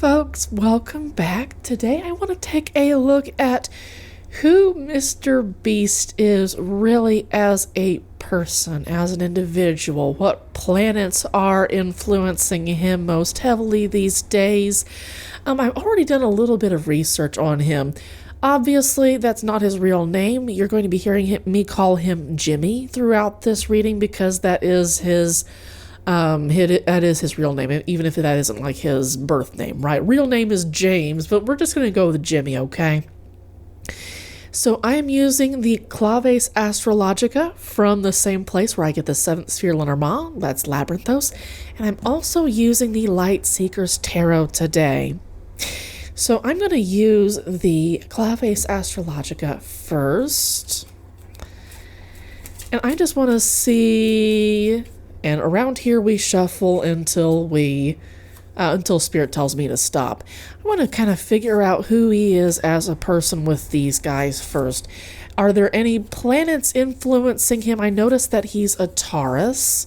folks, welcome back. Today I want to take a look at who Mr. Beast is really as a person, as an individual, what planets are influencing him most heavily these days. I've already done a little bit of research on him. Obviously, that's not his real name. You're going to be hearing me call him Jimmy throughout this reading because that is his real name, even if that isn't like his birth name, right? Real name is James, but we're just going to go with Jimmy, okay? So I am using the Claves Astrologicae from the same place where I get the 7th sphere Lenormand, that's Labyrinthos, and I'm also using the Light Seekers Tarot today. So I'm going to use the Claves Astrologicae first, and I just want to see... And around here we shuffle until Spirit tells me to stop. I want to kind of figure out who he is as a person with these guys first. Are there any planets influencing him? I noticed that he's a Taurus.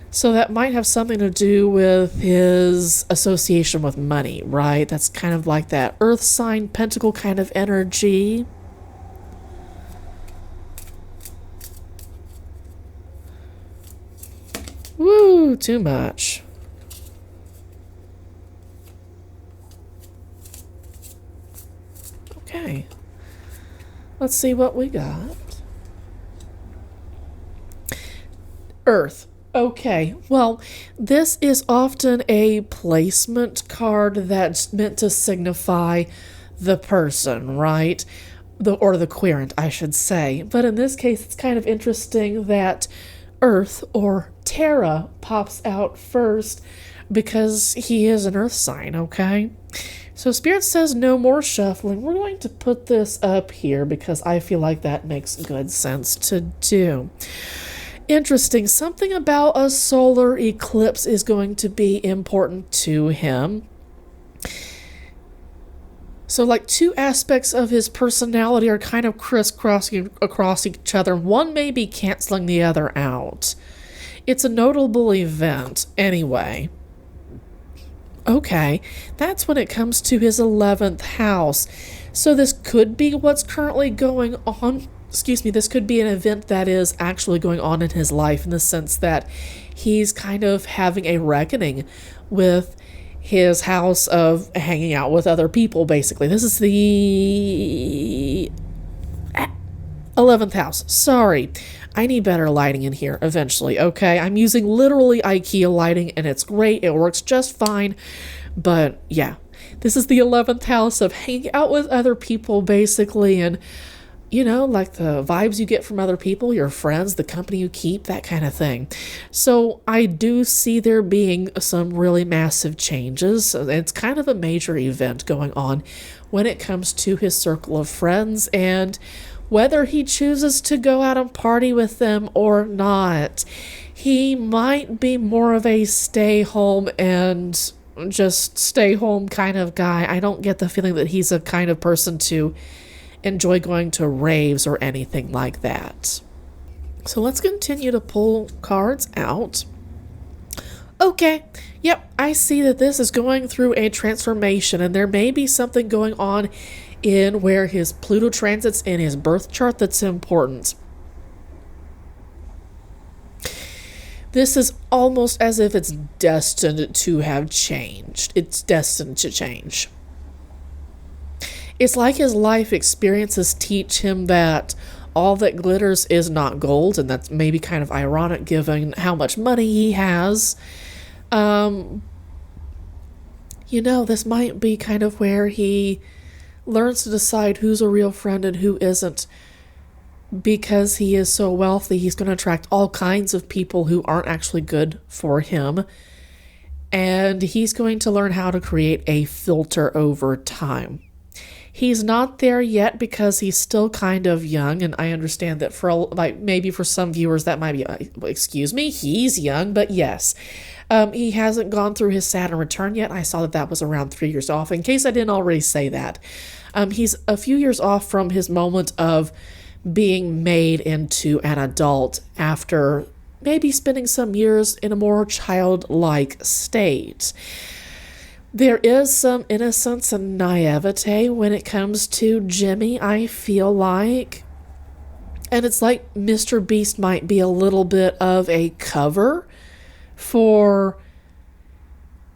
So that might have something to do with his association with money, right? That's kind of like that Earth sign, Pentacle kind of energy. Woo, too much. Okay. Let's see what we got. Earth. Okay, well, this is often a placement card that's meant to signify the person, right? Or the querent, I should say. But in this case, it's kind of interesting that Earth or Terra pops out first because he is an earth sign, okay? So Spirit says no more shuffling. We're going to put this up here because I feel like that makes good sense to do. Interesting. Something about a solar eclipse is going to be important to him. So like two aspects of his personality are kind of crisscrossing across each other. One may be canceling the other out. It's a notable event anyway. Okay, that's when it comes to his 11th house. So this could be what's currently going on. Excuse me, this could be an event that is actually going on in his life in the sense that he's kind of having a reckoning with his house of hanging out with other people, basically. This is the 11th house. Sorry. I need better lighting in here eventually, okay? I'm using literally IKEA lighting, and it's great. It works just fine. But, yeah. This is the 11th house of hanging out with other people, basically, and, you know, like the vibes you get from other people, your friends, the company you keep, that kind of thing. So I do see there being some really massive changes. It's kind of a major event going on when it comes to his circle of friends and whether he chooses to go out and party with them or not. He might be more of a stay home and just stay home kind of guy. I don't get the feeling that he's a kind of person to enjoy going to raves or anything like that. So let's continue to pull cards out. Okay, yep, I see that this is going through a transformation, and there may be something going on in where his Pluto transits in his birth chart that's important. This is almost as if it's destined to have changed. It's destined to change. It's like his life experiences teach him that all that glitters is not gold, and that's maybe kind of ironic given how much money he has. You know, this might be kind of where he learns to decide who's a real friend and who isn't. Because he is so wealthy, he's going to attract all kinds of people who aren't actually good for him. And he's going to learn how to create a filter over time. He's not there yet because he's still kind of young, and I understand that for maybe for some viewers that might be, excuse me, he's young, but yes. He hasn't gone through his Saturn return yet. I saw that was around 3 years off, in case I didn't already say that. He's a few years off from his moment of being made into an adult after maybe spending some years in a more childlike state. There is some innocence and naivete when it comes to Jimmy, I feel like. And it's like MrBeast might be a little bit of a cover for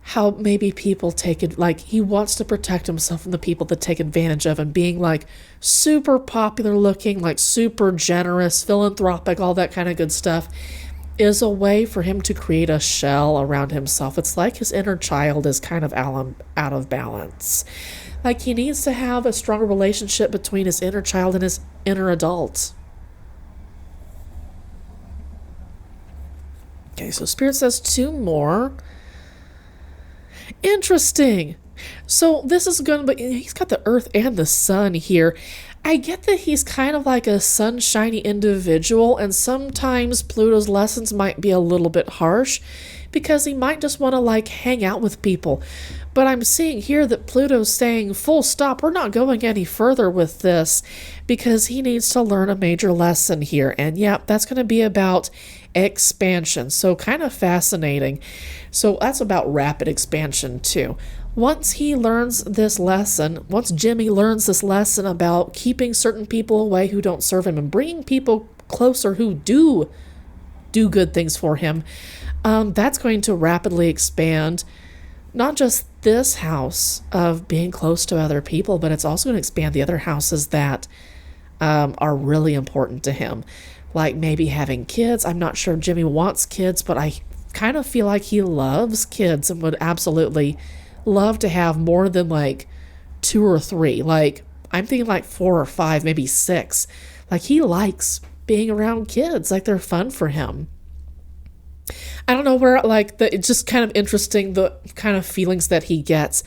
how maybe people take it. Like, he wants to protect himself from the people that take advantage of him, being like super popular looking, like super generous, philanthropic, all that kind of good stuff, is a way for him to create a shell around himself. It's like his inner child is kind of out of balance. Like, he needs to have a stronger relationship between his inner child and his inner adult. Okay, so Spirit says 2 more. Interesting. So this is going to be, he's got the Earth and the Sun here. I get that he's kind of like a sunshiny individual, and sometimes Pluto's lessons might be a little bit harsh because he might just want to like hang out with people. But I'm seeing here that Pluto's saying, full stop, we're not going any further with this because he needs to learn a major lesson here. And yeah, that's going to be about expansion. So kind of fascinating. So that's about rapid expansion too. Once he learns this lesson, once Jimmy learns this lesson about keeping certain people away who don't serve him and bringing people closer who do good things for him, that's going to rapidly expand not just this house of being close to other people, but it's also going to expand the other houses that are really important to him. Like maybe having kids. I'm not sure if Jimmy wants kids, but I kind of feel like he loves kids and would absolutely love to have more than like 2 or 3. Like, I'm thinking like 4 or 5, maybe 6. Like, he likes being around kids. Like, they're fun for him. I don't know where, like, it's just kind of interesting, the kind of feelings that he gets.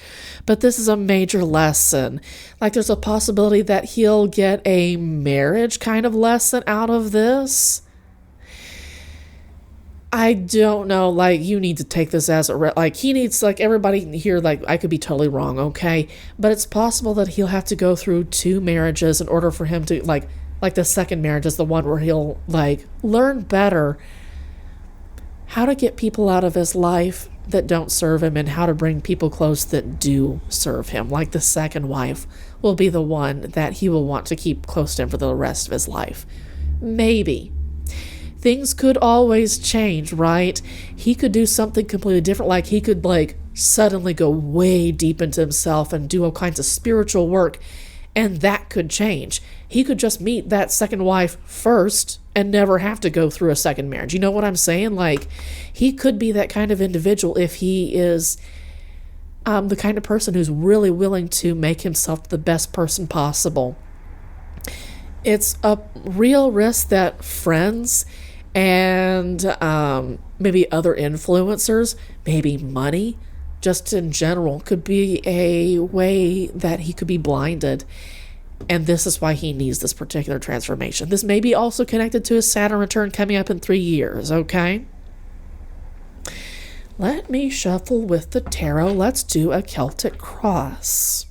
But this is a major lesson. Like, there's a possibility that he'll get a marriage kind of lesson out of this. I don't know, like, you need to take this as like, he needs, like, everybody here, like, I could be totally wrong, okay? But it's possible that he'll have to go through 2 marriages in order for him to, like the second marriage is the one where he'll, like, learn better how to get people out of his life that don't serve him and how to bring people close that do serve him. Like, the second wife will be the one that he will want to keep close to him for the rest of his life. Maybe. Things could always change, right? He could do something completely different. Like, he could, like, suddenly go way deep into himself and do all kinds of spiritual work, and that could change. He could just meet that second wife first and never have to go through a second marriage. You know what I'm saying? Like, he could be that kind of individual if he is the kind of person who's really willing to make himself the best person possible. It's a real risk that friends and maybe other influencers, maybe money, just in general, could be a way that he could be blinded. And this is why he needs this particular transformation. This may be also connected to his Saturn return coming up in 3 years, okay? Let me shuffle with the tarot. Let's do a Celtic cross.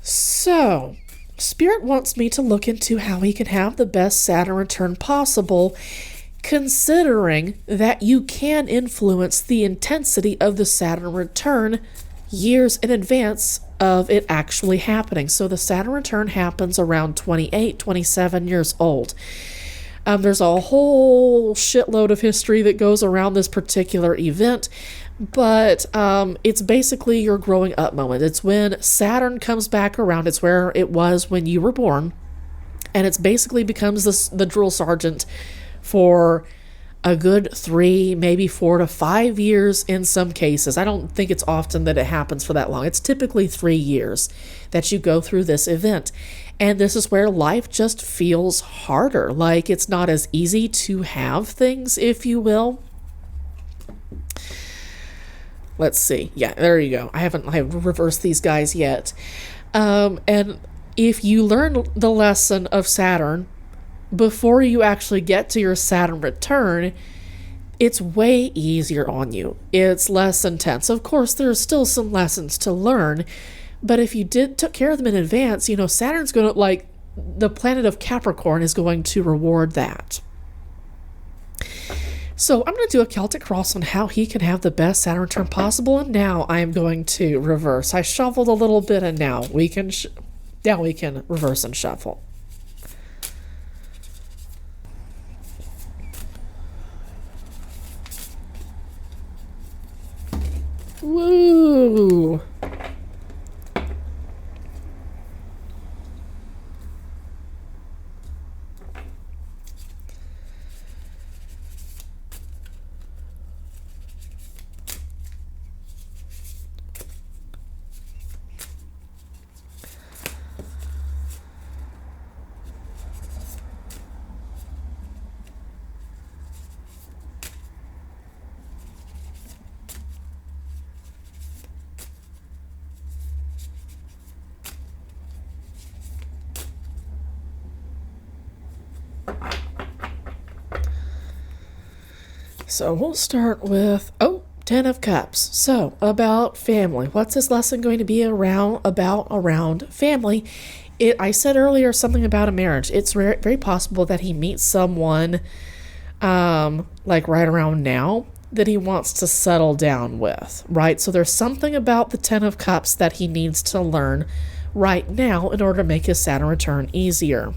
So, Spirit wants me to look into how he can have the best Saturn return possible, considering that you can influence the intensity of the Saturn return years in advance of it actually happening. So the Saturn return happens around 28, 27 years old. There's a whole shitload of history that goes around this particular event, but it's basically your growing up moment. It's when Saturn comes back around. It's where it was when you were born, and it's basically becomes the drill sergeant for a good 3, maybe 4 to 5 years in some cases. I don't think it's often that it happens for that long. It's typically 3 years that you go through this event. And this is where life just feels harder. Like, it's not as easy to have things, if you will. Let's see. Yeah, there you go. I haven't reversed these guys yet. And if you learn the lesson of Saturn before you actually get to your Saturn return, it's way easier on you. It's less intense. Of course, there's still some lessons to learn, But if you took care of them in advance, Saturn's going to, like, the planet of Capricorn is going to reward that. So I'm going to do a Celtic cross on how he can have the best Saturn return possible, and now I am going to reverse. I shuffled a little bit, and now we can reverse and shuffle. Woo! So we'll start with, 10 of Cups. So, about family. What's this lesson going to be around family? I said earlier something about a marriage. It's very possible that he meets someone, like right around now, that he wants to settle down with, right? So there's something about the 10 of Cups that he needs to learn right now in order to make his Saturn return easier.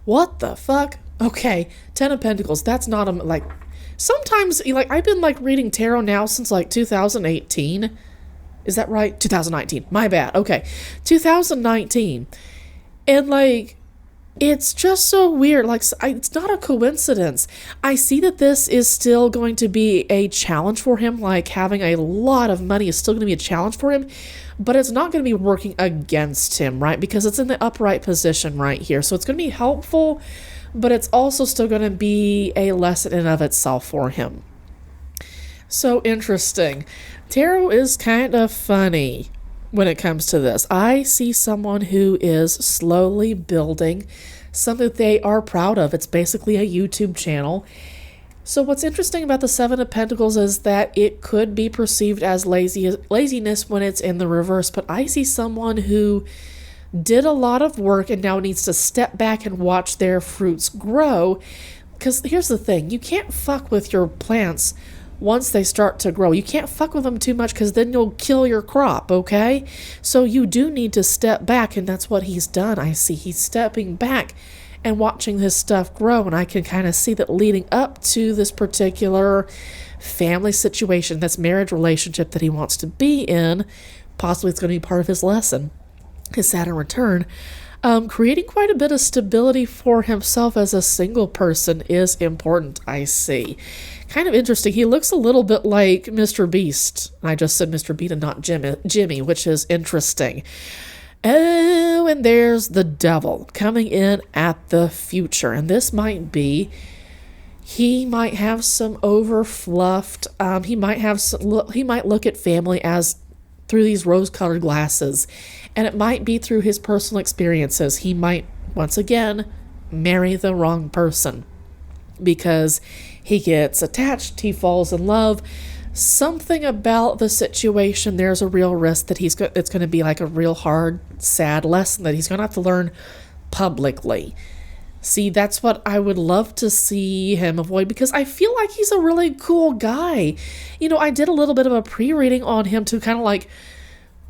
What the fuck? Okay, 10 of Pentacles. That's not sometimes, I've been, reading tarot now since, 2018. Is that right? 2019. My bad. Okay. 2019. And, it's just so weird. It's not a coincidence. I see that this is still going to be a challenge for him. Having a lot of money is still going to be a challenge for him. But it's not going to be working against him, right? Because it's in the upright position right here. So it's going to be helpful, but it's also still going to be a lesson in and of itself for him. So interesting. Tarot is kind of funny when it comes to this. I see someone who is slowly building something that they are proud of. It's basically a YouTube channel. So what's interesting about the 7 of Pentacles is that it could be perceived as laziness when it's in the reverse. But I see someone who did a lot of work and now needs to step back and watch their fruits grow. Because here's the thing, you can't fuck with your plants once they start to grow. You can't fuck with them too much because then you'll kill your crop, okay? So you do need to step back, and that's what he's done. I see he's stepping back and watching this stuff grow, and I can kind of see that leading up to this particular family situation, this marriage relationship that he wants to be in, possibly it's going to be part of his lesson. His Saturn return, creating quite a bit of stability for himself as a single person is important, I see. Kind of interesting. He looks a little bit like MrBeast. I just said Mr. Beast and not Jimmy, which is interesting. Oh, and there's the Devil coming in at the future. And this might be, he might have some overfluffed, he might look at family as through these rose-colored glasses. And it might be through his personal experiences. He might, once again, marry the wrong person because he gets attached, he falls in love. Something about the situation, there's a real risk that it's going to be like a real hard, sad lesson that he's going to have to learn publicly. See, that's what I would love to see him avoid because I feel like he's a really cool guy. I did a little bit of a pre-reading on him to kind of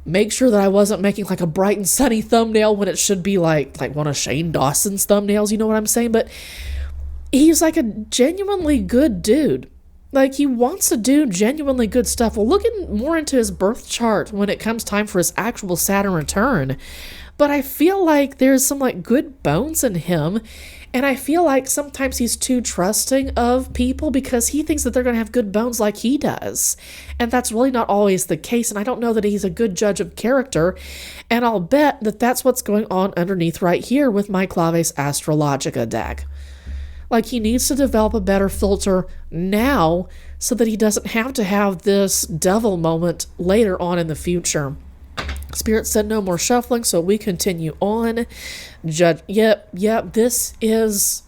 make sure that I wasn't making a bright and sunny thumbnail when it should be like one of Shane Dawson's thumbnails, you know what I'm saying? But he's a genuinely good dude. He wants to do genuinely good stuff. Well, looking more into his birth chart when it comes time for his actual Saturn return. But I feel like there's some good bones in him. And I feel like sometimes he's too trusting of people because he thinks that they're going to have good bones like he does. And that's really not always the case. And I don't know that he's a good judge of character. And I'll bet that that's what's going on underneath right here with my Claves Astrologicae deck. He needs to develop a better filter now so that he doesn't have to have this devil moment later on in the future. Spirit said no more shuffling, so we continue on. Yep, this is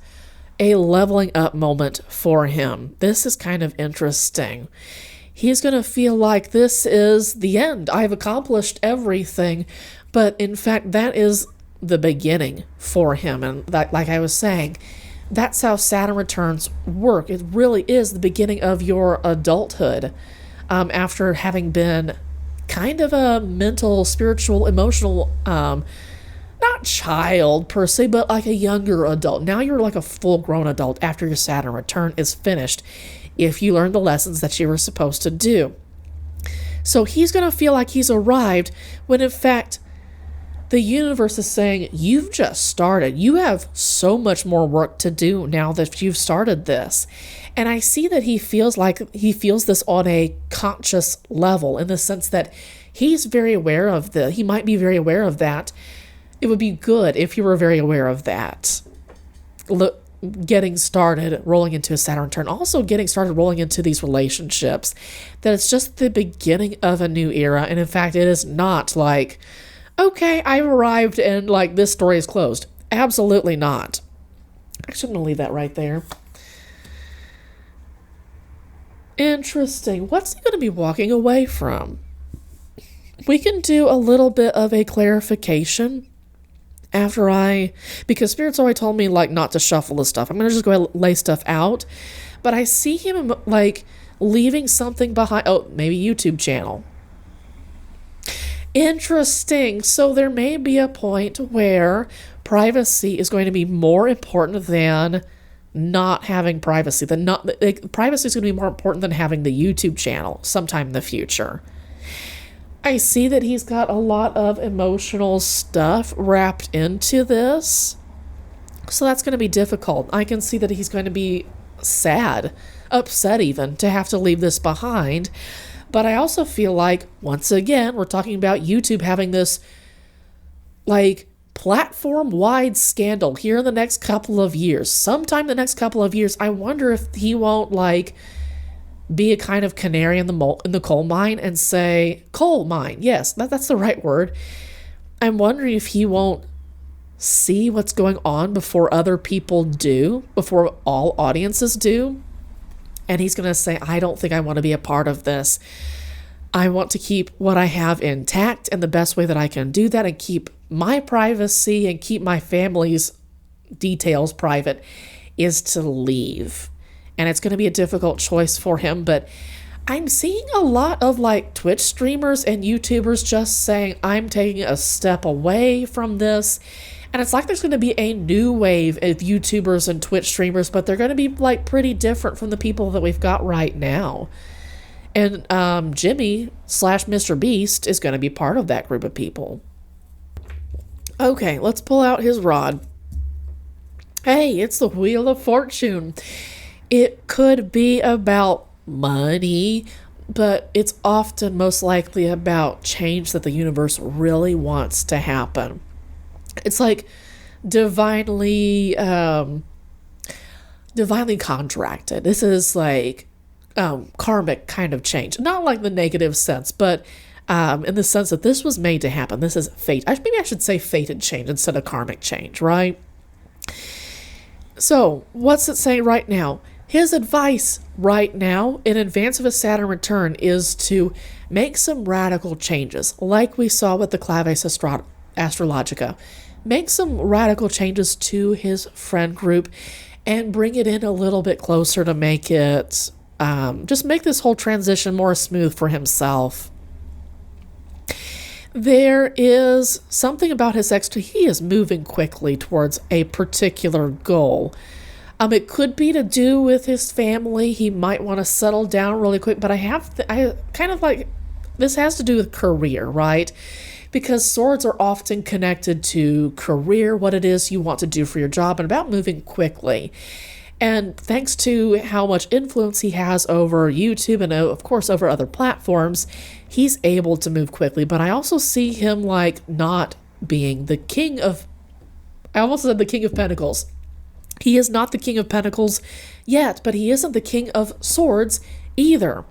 a leveling up moment for him. This is kind of interesting. he's going to feel like this is the end. I've accomplished everything. But in fact, that is the beginning for him. And that, like I was saying, that's how Saturn returns work. It really is the beginning of your adulthood, after having been kind of a mental, spiritual, emotional, not child per se, but like a younger adult. Now you're like a full-grown adult after your Saturn return is finished, if you learn the lessons that you were supposed to do. So he's going to feel like he's arrived, when in fact the universe is saying, you've just started. You have so much more work to do now that you've started this. And I see that he feels this on a conscious level, in the sense that he's very aware of he might be very aware of that. It would be good if you were very aware of that. Getting started, rolling into a Saturn return, also getting started rolling into these relationships, that it's just the beginning of a new era. And in fact, it is not like, okay, I've arrived and like this story is closed. Absolutely not. Actually, I'm going to leave that right there. Interesting. What's he going to be walking away from? We can do a little bit of a clarification because Spirit's already told me like not to shuffle the stuff. I'm going to just go ahead and lay stuff out. But I see him like leaving something behind. Oh, maybe YouTube channel. Interesting. So there may be a point where privacy is going to be more important than not having privacy. Privacy is going to be more important than having the YouTube channel sometime in the future. I see that he's got a lot of emotional stuff wrapped into this. So that's going to be difficult. I can see that he's going to be sad, upset even, to have to leave this behind. But I also feel like, once again, we're talking about YouTube having this, like, platform-wide scandal here in the next couple of years. Sometime in the next couple of years, I wonder if he won't, like, be a kind of canary in the coal mine and say, coal mine, yes, that's the right word. I'm wondering if he won't see what's going on before other people do, before all audiences do. And he's going to say, I don't think I want to be a part of this. I want to keep what I have intact, and the best way that I can do that and keep my privacy and keep my family's details private is to leave. And it's going to be a difficult choice for him, but I'm seeing a lot of like Twitch streamers and YouTubers just saying, I'm taking a step away from this. And it's like there's going to be a new wave of YouTubers and Twitch streamers, but they're going to be like pretty different from the people that we've got right now. And Jimmy / MrBeast is going to be part of that group of people. Okay, let's pull out his rod. Hey, it's the Wheel of Fortune. It could be about money, but it's often most likely about change that the universe really wants to happen. It's like divinely contracted. This is like karmic kind of change. Not like the negative sense, but in the sense that this was made to happen. This is fate. Maybe I should say fated change instead of karmic change, right? So, what's it saying right now? His advice right now, in advance of a Saturn return, is to make some radical changes, like we saw with the Claves Astrologicae. Make some radical changes to his friend group and bring it in a little bit closer to make it, just make this whole transition more smooth for himself. There is something about his he is moving quickly towards a particular goal. It could be to do with his family. He might want to settle down really quick, but I kind of like, this has to do with career, right? Because swords are often connected to career, what it is you want to do for your job, and about moving quickly. And thanks to how much influence he has over YouTube and, of course, over other platforms, he's able to move quickly. But I also see him like not being the king of, I almost said the King of Pentacles. He is not the King of Pentacles yet, but he isn't the King of Swords either.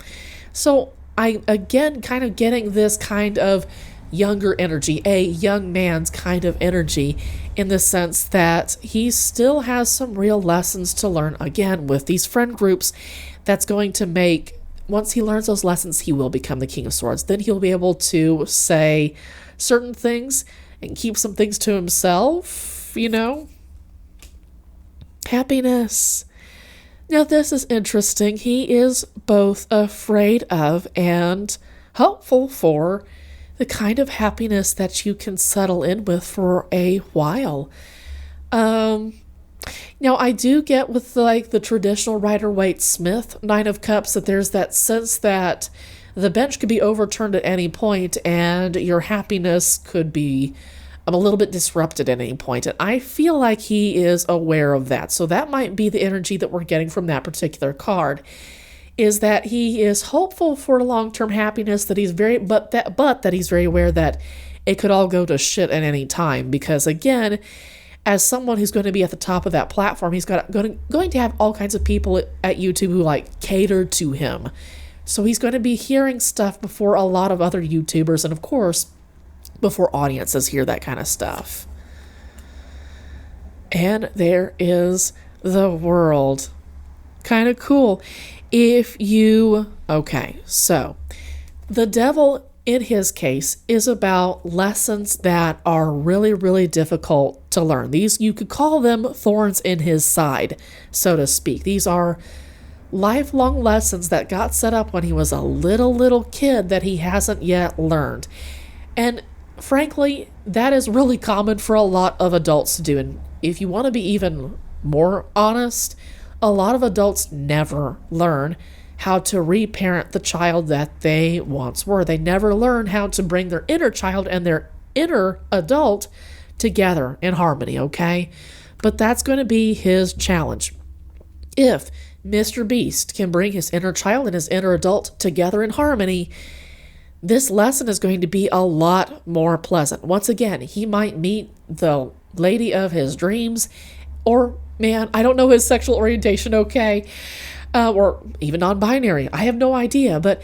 So I, again, kind of getting this kind of younger energy, a young man's kind of energy, in the sense that he still has some real lessons to learn, again, with these friend groups, that's going to make once he learns those lessons, he will become the King of Swords. Then he'll be able to say certain things and keep some things to himself, you know? Happiness. Now, this is interesting. He is both afraid of and hopeful for the kind of happiness that you can settle in with for a while. Now, I do get with like the traditional Rider-Waite-Smith Nine of Cups that there's that sense that the bench could be overturned at any point and your happiness could be a little bit disrupted at any point. And I feel like he is aware of that. So that might be the energy that we're getting from that particular card, is that he is hopeful for long-term happiness, that he's very, but that he's very aware that it could all go to shit at any time. Because again, as someone who's going to be at the top of that platform, he's going to have all kinds of people at YouTube who like cater to him. So he's going to be hearing stuff before a lot of other YouTubers, and of course, before audiences hear that kind of stuff. And there is the World. Kind of cool. Okay, so the Devil in his case is about lessons that are really, really difficult to learn. These, you could call them thorns in his side, so to speak. These are lifelong lessons that got set up when he was a little kid that he hasn't yet learned. And frankly, that is really common for a lot of adults to do. And if you want to be even more honest, a lot of adults never learn how to reparent the child that they once were. They never learn how to bring their inner child and their inner adult together in harmony, okay? But that's going to be his challenge. If MrBeast can bring his inner child and his inner adult together in harmony, this lesson is going to be a lot more pleasant. Once again, he might meet the lady of his dreams, or, man, I don't know his sexual orientation, okay? Or even non-binary. I have no idea. But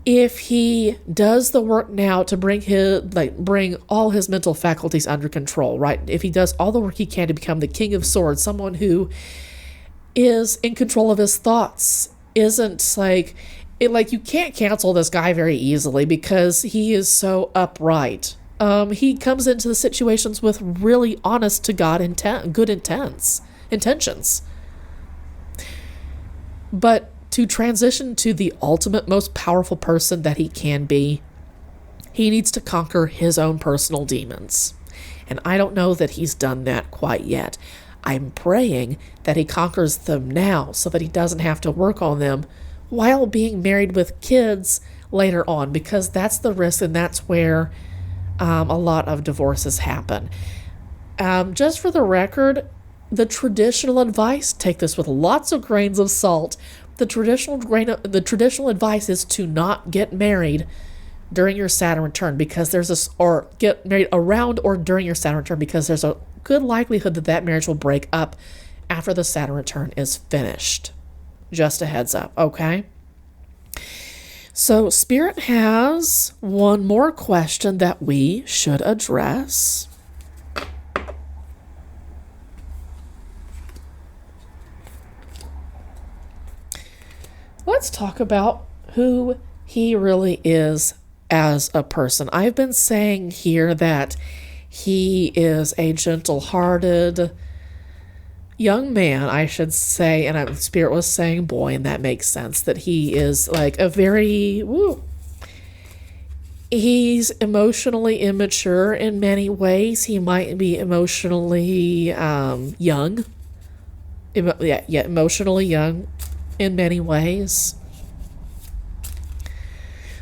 if he does the work now to bring all his mental faculties under control, right? If he does all the work he can to become the King of Swords, someone who is in control of his thoughts, isn't like you can't cancel this guy very easily because he is so upright. He comes into the situations with really honest to God good intentions. But to transition to the ultimate, most powerful person that he can be, he needs to conquer his own personal demons. And I don't know that he's done that quite yet. I'm praying that he conquers them now so that he doesn't have to work on them while being married with kids later on, because that's the risk, and that's where a lot of divorces happen. Just for the record, the traditional advice, take this with lots of grains of salt. The traditional advice is to not get married during your Saturn return, because or get married around or during your Saturn return, because there's a good likelihood that marriage will break up after the Saturn return is finished. Just a heads up, okay? So Spirit has one more question that we should address. Let's talk about who he really is as a person. I've been saying here that he is a gentle-hearted young man, I should say, and Spirit was saying boy, and that makes sense, that he is like a very, he's emotionally immature in many ways. He might be emotionally young. Emotionally young in many ways,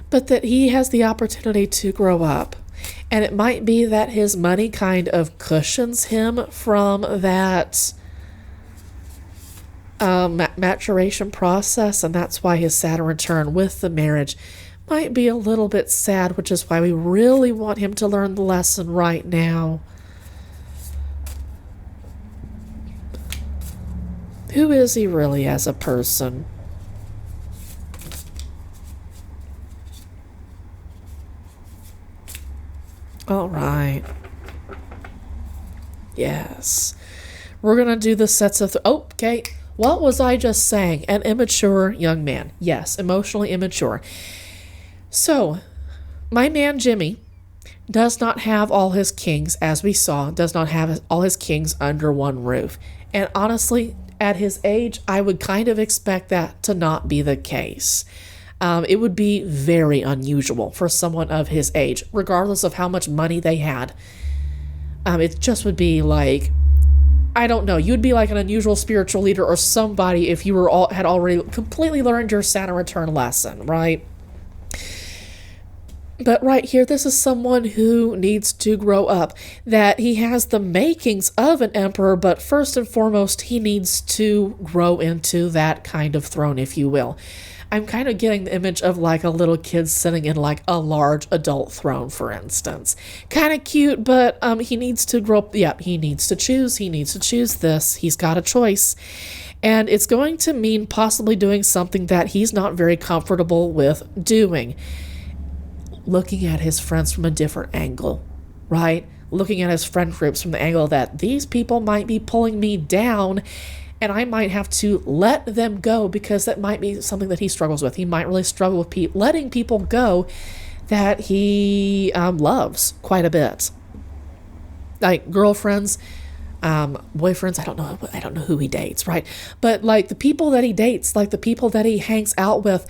but that he has the opportunity to grow up. And it might be that his money kind of cushions him from that maturation process, and that's why his Saturn return with the marriage might be a little bit sad, which is why we really want him to learn the lesson right now. Who is he really as a person? All right. Yes. We're going to do the sets of... okay. What was I just saying? An immature young man. Yes, emotionally immature. So, my man Jimmy does not have all his kings, as we saw, does not have all his kings under one roof. And honestly, at his age, I would kind of expect that to not be the case. It would be very unusual for someone of his age, regardless of how much money they had. It just would be like, I don't know, you'd be like an unusual spiritual leader or somebody if you had already completely learned your Saturn return lesson, right? But right here, this is someone who needs to grow up, that he has the makings of an emperor, but first and foremost, he needs to grow into that kind of throne, if you will. I'm kind of getting the image of like a little kid sitting in like a large adult throne, for instance. Kind of cute, but he needs to grow up. Yeah, he needs to choose. He needs to choose this. He's got a choice. And it's going to mean possibly doing something that he's not very comfortable with doing. Looking at his friends from a different angle, right? Looking at his friend groups from the angle that these people might be pulling me down, and I might have to let them go because that might be something that he struggles with. He might really struggle with letting people go that he loves quite a bit. Like girlfriends, boyfriends, I don't know who he dates, right? But like the people that he dates, like the people that he hangs out with,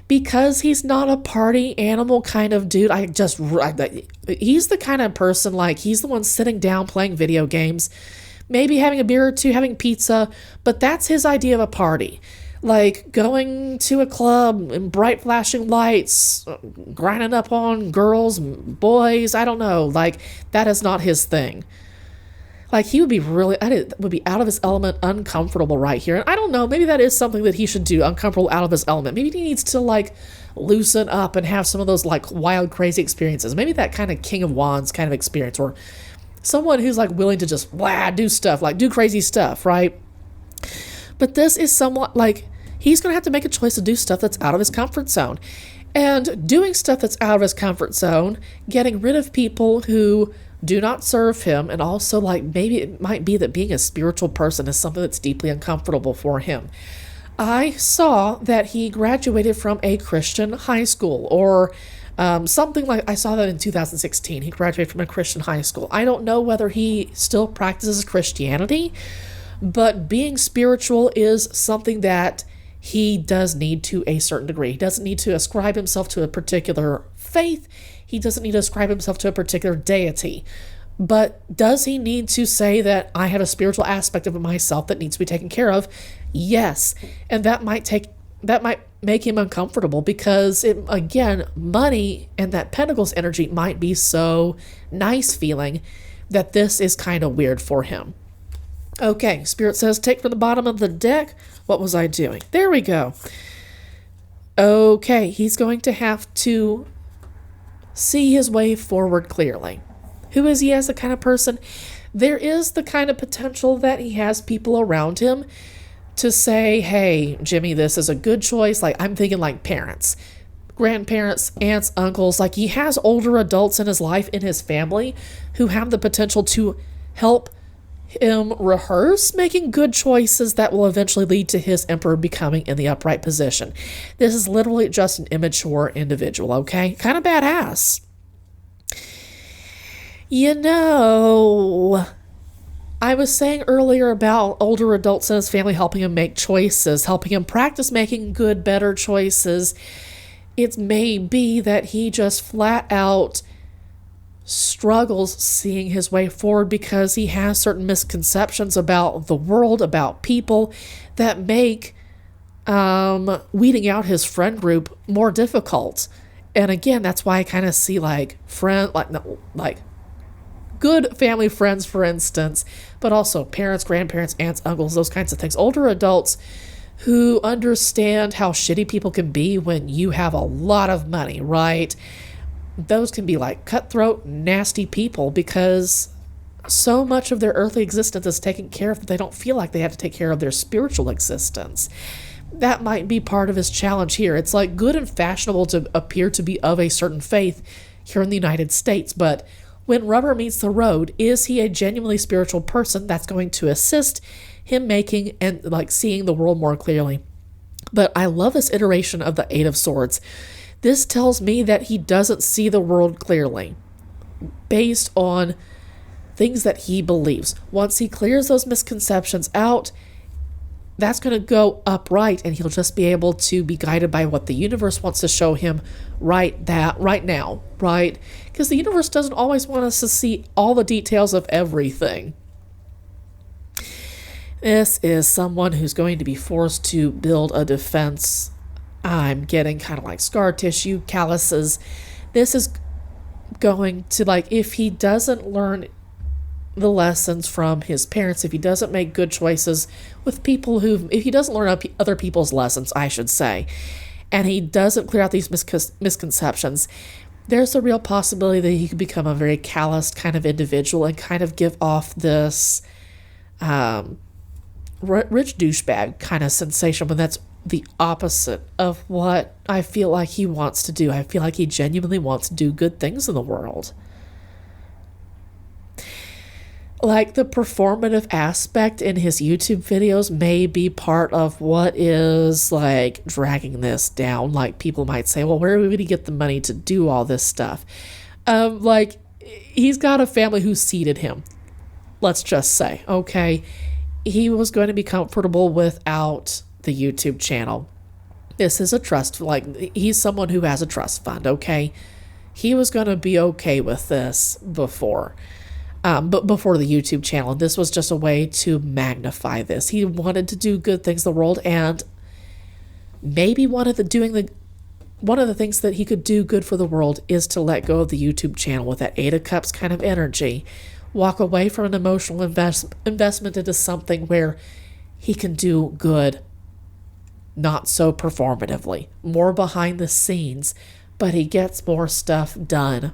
because he's not a party animal kind of dude, he's the kind of person, like he's the one sitting down playing video games, maybe having a beer or two, having pizza, but that's his idea of a party. Like going to a club and bright flashing lights, grinding up on girls, boys, I don't know, like that is not his thing. Like he would be out of his element, uncomfortable right here. And I don't know, maybe that is something that he should do, uncomfortable, out of his element. Maybe he needs to like loosen up and have some of those like wild, crazy experiences. Maybe that kind of King of Wands kind of experience, or someone who's like willing to just do stuff, like do crazy stuff, right? But this is somewhat like he's going to have to make a choice to do stuff that's out of his comfort zone. And doing stuff that's out of his comfort zone, getting rid of people who do not serve him, and also like maybe it might be that being a spiritual person is something that's deeply uncomfortable for him. I saw that he graduated from a Christian high school, or something like, I saw that in 2016. He graduated from a Christian high school. I don't know whether he still practices Christianity, but being spiritual is something that he does need to a certain degree. He doesn't need to ascribe himself to a particular faith. He doesn't need to ascribe himself to a particular deity. But does he need to say that I have a spiritual aspect of myself that needs to be taken care of? Yes. And that might make him uncomfortable because, again, money and that Pentacles energy might be so nice feeling that this is kind of weird for him. Okay, Spirit says take from the bottom of the deck. What was I doing? There we go. Okay, he's going to have to see his way forward clearly. Who is he as the kind of person? There is the kind of potential that he has people around him to say, hey, Jimmy, this is a good choice. Like, I'm thinking like parents, grandparents, aunts, uncles. Like, he has older adults in his life, in his family, who have the potential to help him rehearse making good choices that will eventually lead to his emperor becoming in the upright position. This is literally just an immature individual, okay? Kind of badass. You know, I was saying earlier about older adults in his family helping him make choices, helping him practice making good, better choices. It may be that he just flat out struggles seeing his way forward because he has certain misconceptions about the world, about people, that make weeding out his friend group more difficult. And again, that's why I kind of see like good family friends, for instance, but also parents, grandparents, aunts, uncles, those kinds of things. Older adults who understand how shitty people can be when you have a lot of money, right? Those can be like cutthroat, nasty people because so much of their earthly existence is taken care of that they don't feel like they have to take care of their spiritual existence. That might be part of his challenge here. It's like good and fashionable to appear to be of a certain faith here in the United States, but when rubber meets the road, is he a genuinely spiritual person that's going to assist him making and like seeing the world more clearly? But I love this iteration of the Eight of Swords. This tells me that he doesn't see the world clearly based on things that he believes. Once he clears those misconceptions out, that's going to go upright, and he'll just be able to be guided by what the universe wants to show him right now, right? Because the universe doesn't always want us to see all the details of everything. This is someone who's going to be forced to build a defense. I'm getting kind of like scar tissue, calluses. This is going to, like, if he doesn't learn the lessons from his parents, if he doesn't make good choices with people if he doesn't learn other people's lessons, I should say, and he doesn't clear out these misconceptions, there's a real possibility that he could become a very calloused kind of individual and kind of give off this rich douchebag kind of sensation, when that's the opposite of what I feel like he wants to do. I feel like he genuinely wants to do good things in the world. Like, the performative aspect in his YouTube videos may be part of what is, like, dragging this down. Like, people might say, well, where would he get the money to do all this stuff? Like, he's got a family who seeded him. Let's just say, okay, he was going to be comfortable without the YouTube channel. This is a trust, like, he's someone who has a trust fund, okay? He was going to be okay with this before. But before the YouTube channel, this was just a way to magnify this. He wanted to do good things in the world, and maybe one of the things that he could do good for the world is to let go of the YouTube channel with that Eight of Cups kind of energy, walk away from an emotional investment into something where he can do good, not so performatively, more behind the scenes, but he gets more stuff done.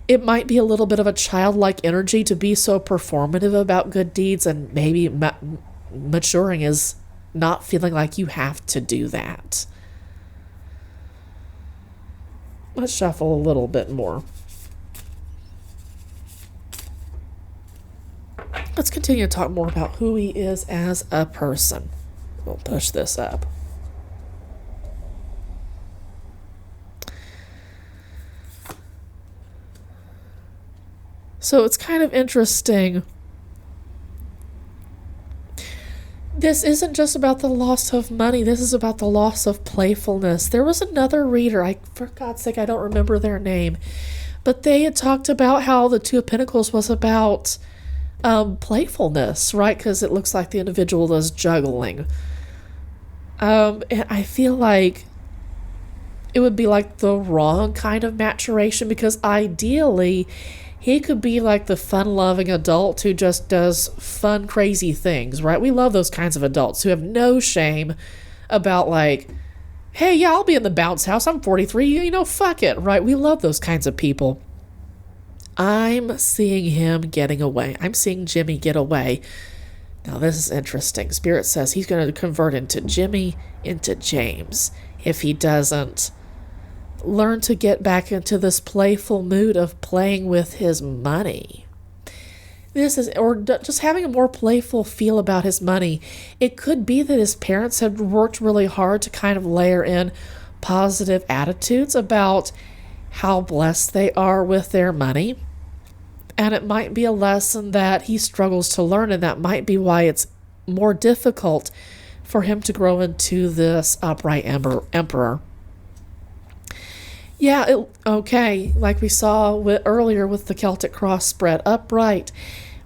It might be a little bit of a childlike energy to be so performative about good deeds, and maybe maturing is not feeling like you have to do that. Let's shuffle a little bit more. Let's continue to talk more about who he is as a person. We'll push this up. So it's kind of interesting. This isn't just about the loss of money. This is about the loss of playfulness. There was another reader, for God's sake, I don't remember their name, but they had talked about how the Two of Pentacles was about playfulness, right? Because it looks like the individual is juggling. And I feel like it would be like the wrong kind of maturation, because ideally he could be like the fun-loving adult who just does fun, crazy things, right? We love those kinds of adults who have no shame about, like, hey, yeah, I'll be in the bounce house. I'm 43, fuck it, right? We love those kinds of people. I'm seeing him getting away. I'm seeing Jimmy get away. Now, this is interesting. Spirit says he's going to convert into James if he doesn't learn to get back into this playful mood of playing with his money. Or just having a more playful feel about his money. It could be that his parents had worked really hard to kind of layer in positive attitudes about how blessed they are with their money. And it might be a lesson that he struggles to learn, and that might be why it's more difficult for him to grow into this upright emperor. Yeah, okay, like we saw earlier with the Celtic cross spread, upright.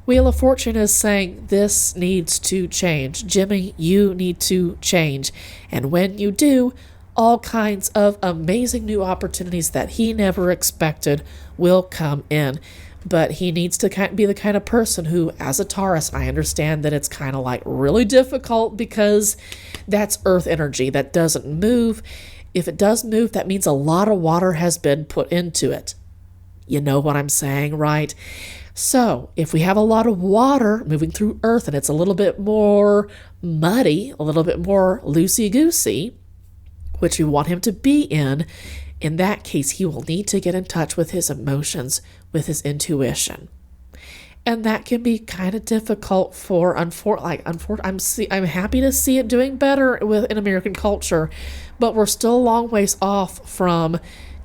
Wheel of Fortune is saying this needs to change. Jimmy, you need to change. And when you do, all kinds of amazing new opportunities that he never expected will come in. But he needs to be the kind of person who, as a Taurus, I understand that it's kind of like really difficult because that's earth energy that doesn't move. If it does move, that means a lot of water has been put into it. You know what I'm saying, right? So if we have a lot of water moving through earth and it's a little bit more muddy, a little bit more loosey-goosey, which we want him to be in that case, he will need to get in touch with his emotions, with his intuition. And that can be kind of difficult for, I'm happy to see it doing better in American culture, but we're still a long ways off from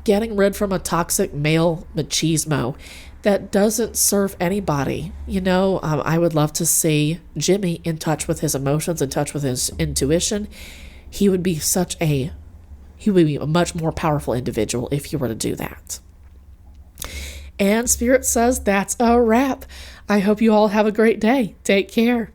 getting rid from a toxic male machismo that doesn't serve anybody. I would love to see Jimmy in touch with his emotions, in touch with his intuition. He would be a much more powerful individual if you were to do that. And Spirit says that's a wrap. I hope you all have a great day. Take care.